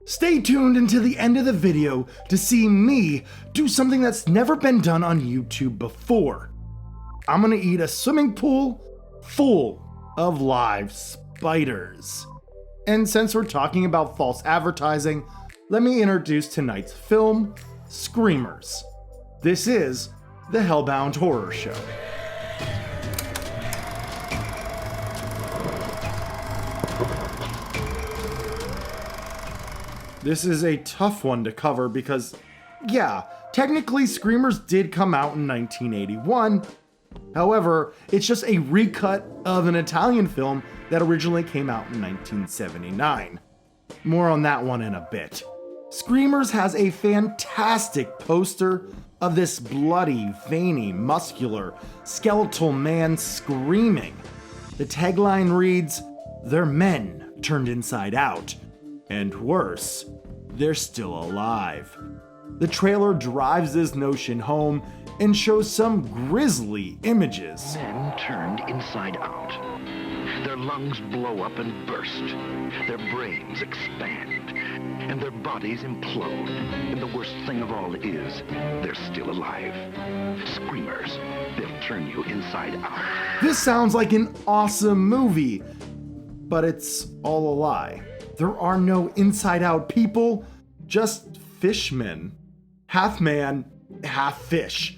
Stay tuned until the end of the video to see me do something that's never been done on YouTube before. I'm gonna eat a swimming pool full of live spiders. And since we're talking about false advertising, let me introduce tonight's film, Screamers. This is the HellBound Horror Show. This is a tough one to cover because, yeah, technically Screamers did come out in 1981. However, it's just a recut of an Italian film that originally came out in 1979. More on that one in a bit. Screamers has a fantastic poster of this bloody, veiny, muscular, skeletal man screaming. The tagline reads, "They're men turned inside out. And worse, they're still alive." The trailer drives this notion home and shows some grisly images. Men turned inside out. Their lungs blow up and burst. Their brains expand. And their bodies implode. And the worst thing of all is, they're still alive. Screamers. They'll turn you inside out. This sounds like an awesome movie, but it's all a lie. There are no inside-out people, just fishmen. Half man, half fish.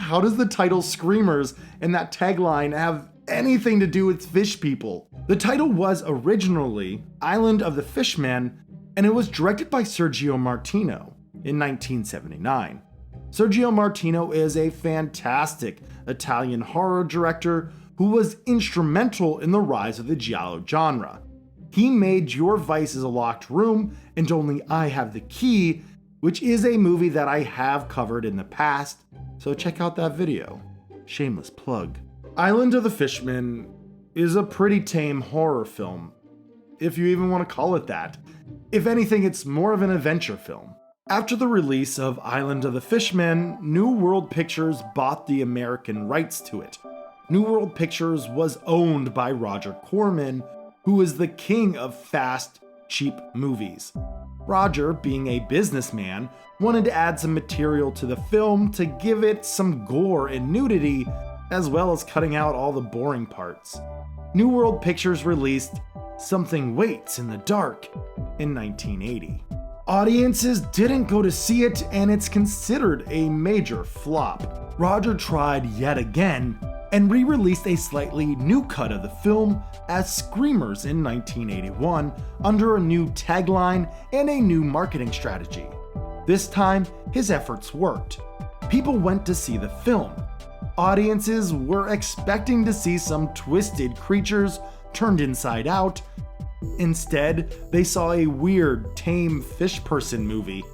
How does the title Screamers and that tagline have anything to do with fish people? The title was originally Island of the Fishmen, and it was directed by Sergio Martino in 1979. Sergio Martino is a fantastic Italian horror director who was instrumental in the rise of the giallo genre. He made Your Vice is a Locked Room and Only I Have the Key, which is a movie that I have covered in the past, so check out that video. Shameless plug. Island of the Fishmen is a pretty tame horror film, if you even want to call it that. If anything, it's more of an adventure film. After the release of Island of the Fishmen, New World Pictures bought the American rights to it. New World Pictures was owned by Roger Corman, who is the king of fast, cheap movies. Roger, being a businessman, wanted to add some material to the film to give it some gore and nudity, as well as cutting out all the boring parts. New World Pictures released Something Waits in the Dark in 1980. Audiences didn't go to see it, and it's considered a major flop. Roger tried yet again and re-released a slightly new cut of the film as Screamers in 1981 under a new tagline and a new marketing strategy. This time, his efforts worked. People went to see the film. Audiences were expecting to see some twisted creatures turned inside out. Instead, they saw a weird, tame fish person movie.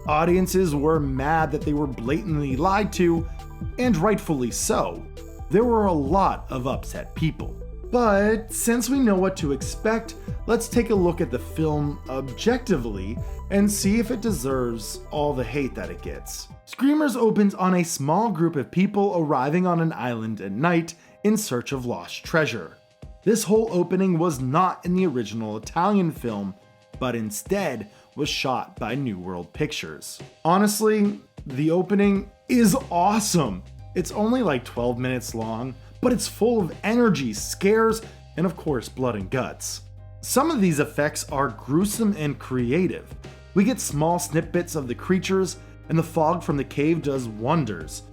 Audiences were mad that they were blatantly lied to, and rightfully so. There were a lot of upset people. But since we know what to expect, let's take a look at the film objectively and see if it deserves all the hate that it gets. Screamers opens on a small group of people arriving on an island at night in search of lost treasure. This whole opening was not in the original Italian film, but instead was shot by New World Pictures. Honestly, the opening is awesome. It's only like 12 minutes long, but it's full of energy, scares, and of course blood and guts. Some of these effects are gruesome and creative. We get small snippets of the creatures, and the fog from the cave does wonders.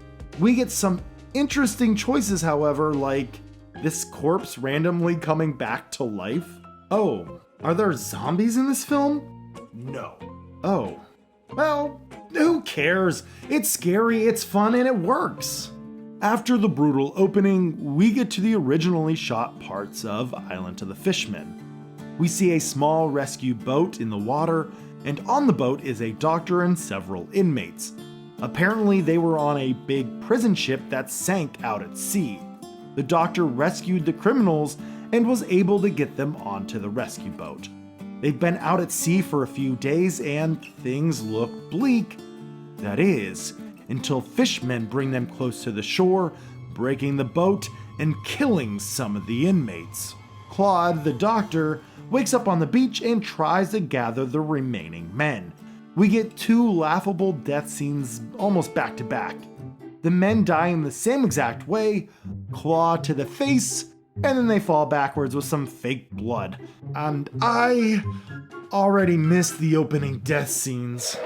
We get some interesting choices, however, like this corpse randomly coming back to life. Oh, are there zombies in this film? No. Oh, well, who cares? It's scary, it's fun, and it works. After the brutal opening, we get to the originally shot parts of Island of the Fishmen. We see a small rescue boat in the water, and on the boat is a doctor and several inmates. Apparently, they were on a big prison ship that sank out at sea. The doctor rescued the criminals and was able to get them onto the rescue boat. They've been out at sea for a few days and things look bleak. That is, until fishmen bring them close to the shore, breaking the boat and killing some of the inmates. Claude, the doctor, wakes up on the beach and tries to gather the remaining men. We get 2 laughable death scenes almost back to back. The men die in the same exact way, claw to the face, and then they fall backwards with some fake blood. And I already missed the opening death scenes.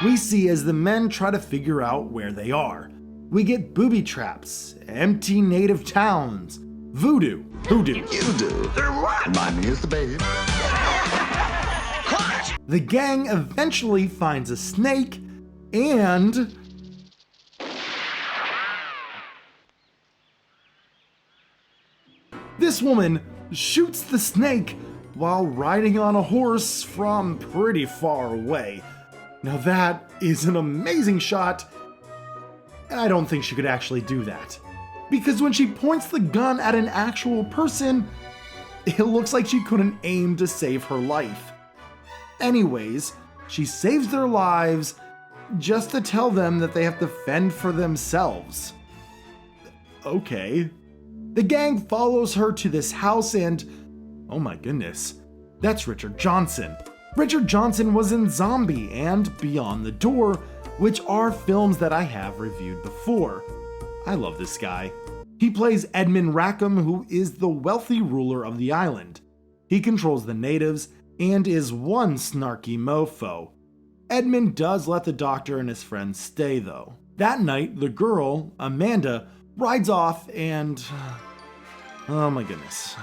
We see as the men try to figure out where they are. We get booby traps, empty native towns, voodoo. You do. And my name is the baby. The gang eventually finds a snake and this woman shoots the snake while riding on a horse from pretty far away. Now that is an amazing shot, and I don't think she could actually do that. Because when she points the gun at an actual person, it looks like she couldn't aim to save her life. Anyways, she saves their lives just to tell them that they have to fend for themselves. Okay. The gang follows her to this house and, oh my goodness, that's Richard Johnson. Richard Johnson was in Zombie and Beyond the Door, which are films that I have reviewed before. I love this guy. He plays Edmund Rackham, who is the wealthy ruler of the island. He controls the natives and is one snarky mofo. Edmund does let the doctor and his friends stay though. That night, the girl, Amanda, rides off and... oh my goodness.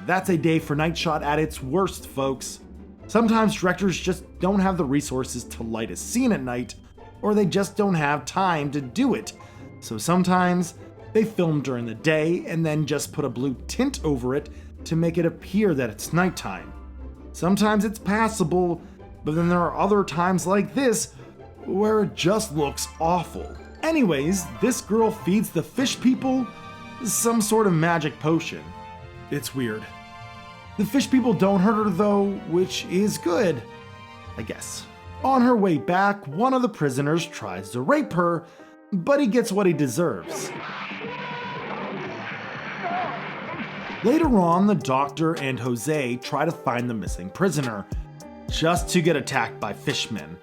That's a day for Night Shot at its worst, folks. Sometimes directors just don't have the resources to light a scene at night, or they just don't have time to do it. So sometimes they film during the day and then just put a blue tint over it to make it appear that it's nighttime. Sometimes it's passable, but then there are other times like this where it just looks awful. Anyways, this girl feeds the fish people some sort of magic potion. It's weird. The fish people don't hurt her though, which is good, I guess. On her way back, one of the prisoners tries to rape her, but he gets what he deserves. Later on, the doctor and Jose try to find the missing prisoner, just to get attacked by fishmen.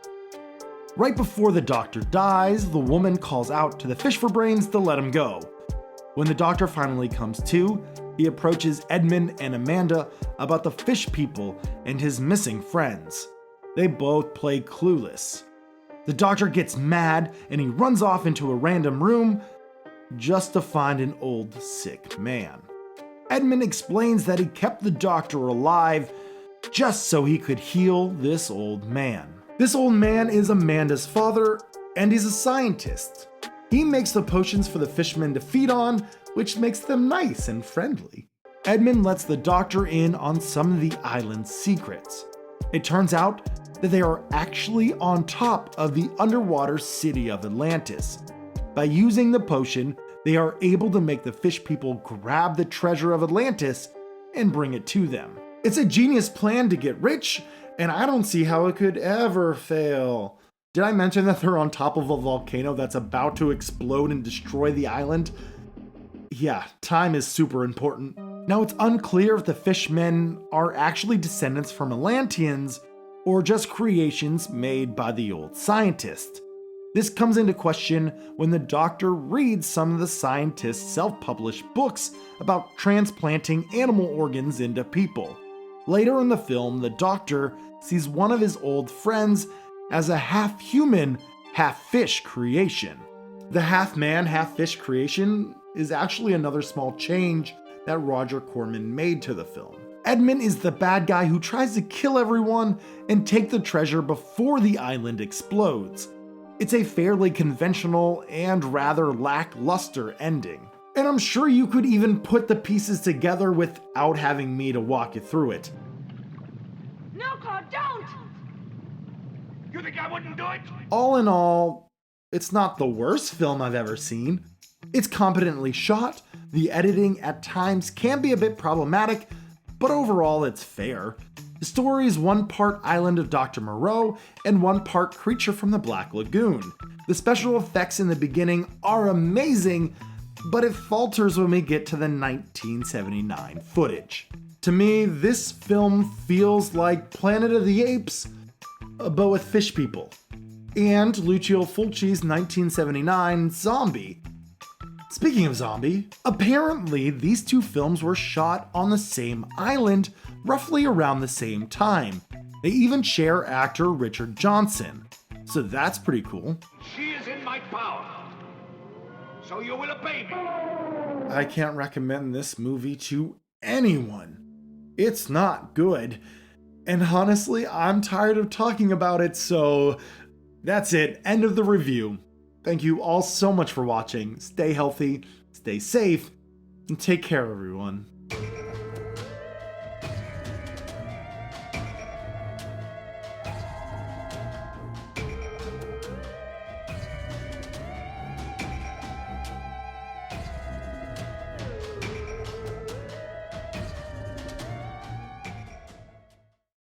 Right before the doctor dies, the woman calls out to the fish for brains to let him go. When the doctor finally comes to, he approaches Edmund and Amanda about the fish people and his missing friends. They both play clueless. The doctor gets mad and he runs off into a random room just to find an old sick man. Edmund explains that he kept the doctor alive just so he could heal this old man. This old man is Amanda's father, and he's a scientist. He makes the potions for the fishmen to feed on, which makes them nice and friendly. Edmund lets the doctor in on some of the island's secrets. It turns out that they are actually on top of the underwater city of Atlantis. By using the potion, they are able to make the fish people grab the treasure of Atlantis and bring it to them. It's a genius plan to get rich, and I don't see how it could ever fail. Did I mention that they're on top of a volcano that's about to explode and destroy the island? Yeah, time is super important. Now it's unclear if the fishmen are actually descendants from Atlanteans or just creations made by the old scientist. This comes into question when the doctor reads some of the scientists' self-published books about transplanting animal organs into people. Later in the film, the doctor sees one of his old friends as a half-human, half-fish creation. The half-man, half-fish creation is actually another small change that Roger Corman made to the film. Edmund is the bad guy who tries to kill everyone and take the treasure before the island explodes. It's a fairly conventional and rather lackluster ending. And I'm sure you could even put the pieces together without having me to walk you through it. No, Claude, don't! You think I wouldn't do it? All in all, it's not the worst film I've ever seen. It's competently shot, the editing at times can be a bit problematic, but overall it's fair. The story is one part Island of Dr. Moreau and one part Creature from the Black Lagoon. The special effects in the beginning are amazing, but it falters when we get to the 1979 footage. To me, this film feels like Planet of the Apes, but with fish people. And Lucio Fulci's 1979 Zombie. Speaking of Zombie, apparently these two films were shot on the same island roughly around the same time. They even share actor Richard Johnson. So that's pretty cool. She is in my power, so you will obey me. I can't recommend this movie to anyone. It's not good. And honestly, I'm tired of talking about it, so that's it. End of the review. Thank you all so much for watching. Stay healthy, stay safe, and take care, everyone.